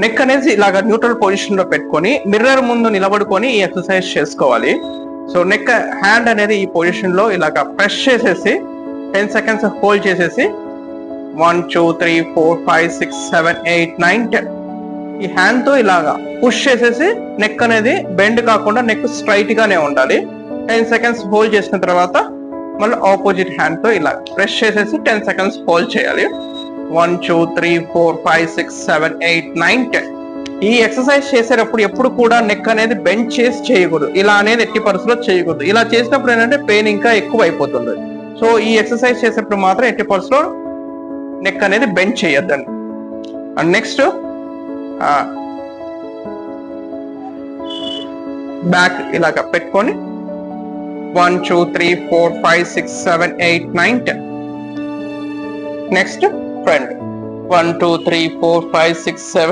Neck అనేది ఇలాగ neutral position లో పెట్టుకొని మిర్రర్ ముందు నిలబడుకొని ఈ ఎక్సర్సైజ్ చేసుకోవాలి. సో నెక్ హ్యాండ్ అనేది ఈ పొజిషన్ లో ఇలాగ ప్రెస్ చేసేసి 10 seconds హోల్డ్ చేసేసి 1 2 3 4 5 6 7 8 9 10 ఈ హ్యాండ్ తో ఇలాగా పుష్ చేసేసి నెక్ అనేది బెండ్ కాకుండా నెక్ స్ట్రైట్ గానే ఉండాలి. 10 seconds హోల్డ్ చేసిన తర్వాత మళ్ళీ ఆపోజిట్ హ్యాండ్ తో ఇలా ప్రెస్ చేసేసి 10 seconds హోల్డ్ చేయాలి. 1 2 3 4 5 6 7 8 9 10 ఈ ఎక్సర్సైజ్ చేసేటప్పుడు ఎప్పుడు కూడా నెక్ అనేది బెండ్ చేసి చేయకూడదు. ఇలా అనేది ఎట్టి పరిస్థితుల్లో చేయకూడదు. ఇలా చేసినప్పుడు ఏంటంటే పెయిన్ ఇంకా ఎక్కువ అయిపోతుంది. సో ఈ ఎక్సర్సైజ్ చేసేటప్పుడు మాత్రం ఎట్టి పరిస్థితుల్లో నెక్ అనేది బెండ్ చేయొద్దండి. అండ్ నెక్స్ట్ బ్యాక్ ఇలాగ పెట్టుకొని 1 2 3 4 5 6 7 8 9 10 నెక్స్ట్ ఫ్రంట్ 1 2 3 4 5 6 7